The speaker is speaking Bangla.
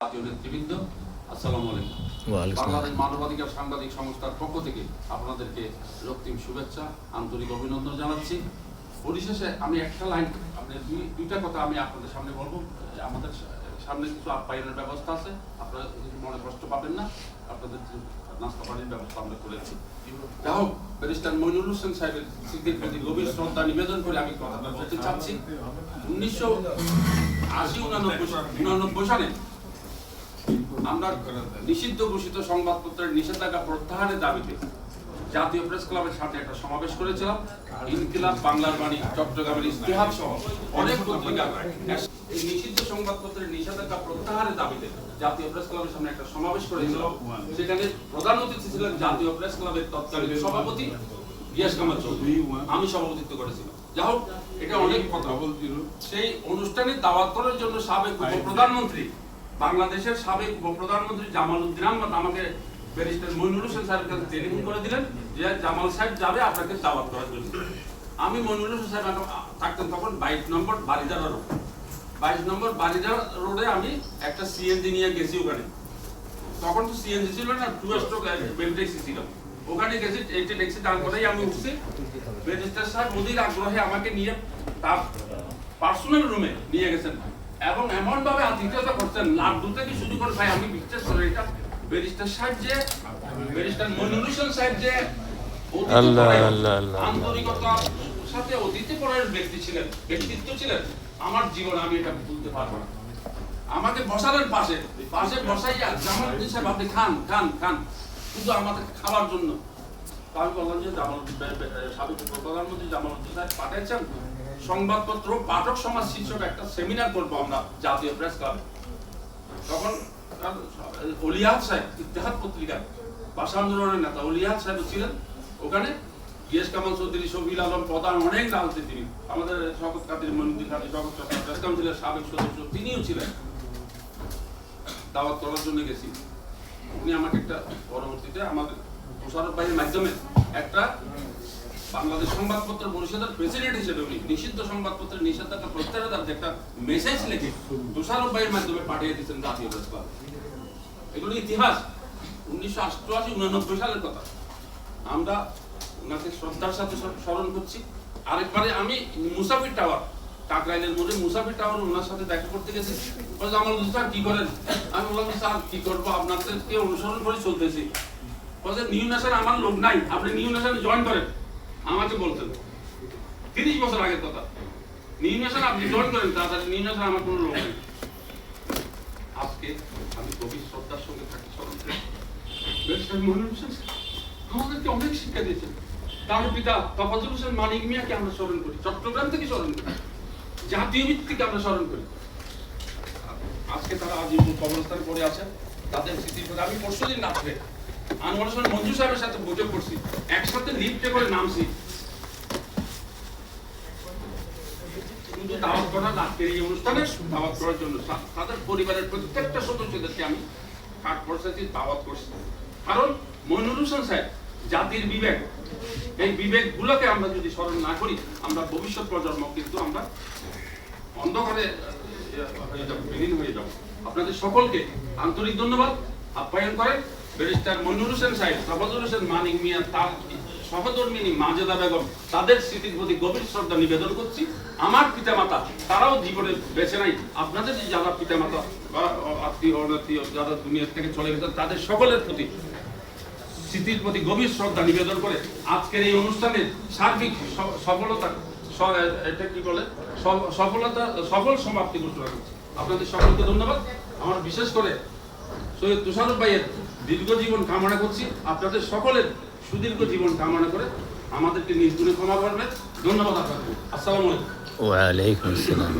জাতীয় নেতৃবৃন্দ, আসসালামু আলাইকুম। বাংলাদেশ মানবাধিকার সাংবাদিক সংস্থার পক্ষ থেকে আপনাদেরকে রক্তিম শুভেচ্ছা, আন্তরিক অভিনন্দন জানাচ্ছি। পরিশেষে আমি একটা লাইন, দুইটা কথা আমি আপনাদের সামনে বলবো। আমাদের সামনে কিছু আপ্যায়নের ব্যবস্থা আছে, আপনারা কিছু মনে কষ্ট পাবেন না। আপনাদের নাস্তা পানির ব্যবস্থা আমরা করেছি। যাই হোক, ব্যারিস্টার মইনুল হোসেন সাহেবের স্মৃতির প্রতি গভীর শ্রদ্ধা নিবেদন করে আমি কথাটা বলতে চাচ্ছি। 1989 সালে আমরা নিষিদ্ধ ঘোষিত সংবাদপত্রের নিষেধাজ্ঞা প্রত্যাহারের দাবিতে জাতীয় প্রেস ক্লাবের সাথে একটা সমাবেশ করেছিলাম। ইনকিলাব, বাংলার বাণী, চট্টগ্রামের ইস্তেহার সহ অনেক পত্রিকা এই নিষিদ্ধ সংবাদপত্রের নিষেধাজ্ঞা প্রত্যাহারের দাবিতে জাতীয় প্রেস ক্লাবের সামনে একটা সমাবেশ করেছিল। সেখানে প্রধান অতিথি ছিলেন জাতীয় প্রেস ক্লাবের তৎকালীন সভাপতি গিয়াস কামাল চৌধুরী, আমি সভাপতিত্ব করেছিলাম। যাই হোক, এটা অনেক কথা বলছিল। সেই অনুষ্ঠানে দাওয়াত করার জন্য সাবেক উপপ্রধানমন্ত্রী, বাংলাদেশের সাবেক উপপ্রধানমন্ত্রী জামাল উদ্দিন আহমদ আমাকে ব্যারিস্টার মইনুল হোসেন সাহেবের কাছে টেলিফোন করে দিলেন যে জামাল সাহেব যাবে আপনাকে দাওয়াত করার জন্য। আমি মইনুল হোসেন সাহেব থাকতেন তখন 22 নম্বর বারিজারা রোড, 22 নম্বর বারিজারা রোডে আমি একটা সিএনজি নিয়ে গেছি। ওখানে তখন তো সিএনজি ছিল না, 2 স্ট্রোক বেলটেক্সি ছিল। ওখানে গেছি, এইটা ট্যাক্সি দাঁড় করেই আমি উঠছি। ব্যারিস্টার সাহেব অধীর আগ্রহে আমাকে নিয়ে তার পার্সোনাল রুমে নিয়ে গেছেন এবং এমন ভাবে আতিথ্যতা করছেন, লাড্ডু থেকে শুরু করে ভাই আমি বিশ্বাস করি এটা ব্যারিস্টার সাহেব যে, ব্যারিস্টার মইনুল হোসেন সাহেব যে আন্তরিকতার সাথে অতিথিপরায়ণ ব্যক্তিত্ব ছিলেন, আমার জীবনে আমি এটা ভুলতে পারবো না। আমাকে বসালেন পাশে বসাইয়া জামাল উদ্দিন সাহেব আপনি খান খান খান, শুধু আমাদের খাওয়ার জন্য। আমি বললাম যে সাবেক প্রধানমন্ত্রী জামাল উদ্দিন সাহেব পাঠিয়েছেন সংবাদপত্র পাঠক সমাজ শীর্ষক একটা সেমিনার করবো আমরা জাতীয় প্রেস ক্লাবে। তখন অলিয়াদ সাহেব, ইত্তেহাদ পত্রিকার ভাষা আন্দোলনের নেতা অলিয়াদ সাহেব ছিলেন ওখানে। গিয়াস কামাল চৌধুরী, শফিউল আলম প্রধান, অনেক রাজনীতি, আমাদের শওকত কাদের, মনিউদ্দিন কাদের, শওকত প্রেস কাউন্সিলের সাবেক সদস্য তিনিও ছিলেন। দাওয়াত করার জন্য গেছি। উনি আমাকে একটা পরবর্তীতে আমাদের মোশাররফ ভাইয়ের মাধ্যমে একটা বাংলাদেশ সংবাদপত্র পরিষদের প্রেসিডেন্ট হিসেবে উনি নিষিদ্ধ সংবাদপত্রের নিষেধাজ্ঞা প্রত্যাহারের একটা মেসেজ লিখে মোশাররফ ভাইয়ের মাধ্যমে পাঠিয়ে দিয়েছেন জাতীয় প্রেস ক্লাব। এগুলো ইতিহাস, 1988-89 সালের কথা। আমরা ওনাকে শ্রদ্ধার সাথে স্মরণ করছি। আরেকবারে আমি মুসাফির টাওয়ার, কাকরাইলের মোড়ে মুসাফির টাওয়ার ওনার সাথে দেখা করতে গেছি। জামাল উদ্দিন স্যার কি করেন? আমি বললাম স্যার কি করবো, আপনাদেরকে অনুসরণ করে চলতেছি। নিউ ন্যাশন আমার লোক নাই, আপনি নিউ ন্যাশনে জয়েন করেন। আমাকে বলতেন 30 বছর আগের কথা, নিউ ন্যাশন আপনি জয়েন করেন, তাড়াতাড়ি নিউ ন্যাশন আমার কোনো লোক নেই। আজকে আমি গভীর শ্রদ্ধার সঙ্গে থাকি স্মরণ করি। ব্যারিস্টার মইনুল হোসেন আমাদেরকে অনেক শিক্ষা দিয়েছেন। তার পিতা তফাজ্জল হোসেন মানিক মিয়াকে আমরা স্মরণ করি, চট্টগ্রাম থেকে স্মরণ করি, জাতীয় ভিত্তিকে আমরা স্মরণ করি। আজকে তারা আজীবন কবরস্থানে পড়ে আছেন। তাদের স্মৃতির কথা আমি পরশুদিন রাত্রে আনোয়ার হোসেন মঞ্জু সাহেবের সাথে বৈঠক করছি, একসাথে লিফটে করে নামছি। কিন্তু দাওয়াত করা আজকের এই অনুষ্ঠানে দাওয়াত করার জন্য তাদের পরিবারের প্রত্যেকটা সদস্যদেরকে আমি কাঠ পরিস্থিতি দাওয়াত করছি। কারণ মইনুল হোসেন সাহেব জাতির বিবেক, এই বিবেকগুলোকে আমরা যদি স্মরণ না করি, আমরা ভবিষ্যৎ প্রজন্ম কিন্তু আমরা অন্ধকারে বিলীন হয়ে যাব। আপনাদের সকলকে আন্তরিক ধন্যবাদ। আপ্যায়ন করেন ব্যারিস্টার মইনুল হোসেন সাহেব, তফাজ্জল হোসেন মানিক মিয়া, তার সহধর্মিনী মাজেদা বেগম, তাদের স্মৃতির প্রতি গভীর শ্রদ্ধা নিবেদন করছি। আমার পিতামাতা তারাও জীবনে বেঁচে নাই, আপনাদের যে যারা পিতামাতা বা আত্মীয় অনাত্মীয় যারা দুনিয়া থেকে চলে গেছেন, তাদের সকলের প্রতি স্মৃতির প্রতি গভীর শ্রদ্ধা নিবেদন করে আজকের এই অনুষ্ঠানের সার্বিক সফলতা, এটা কি বলে, সফল সমাপ্তি ঘোষণা করছি। আপনাদের সকলকে ধন্যবাদ। আমার বিশেষ করে সৈয়দ তুষারফ ভাইয়ের দীর্ঘ জীবন কামনা করছি। আপনাদের সকলের সুদীর্ঘ জীবন কামনা করে আমাদেরকে নিজ গুণে ক্ষমা করবেন। ধন্যবাদ আপনাদের। আসসালামু আলাইকুম। ওয়া আলাইকুম আসসালাম।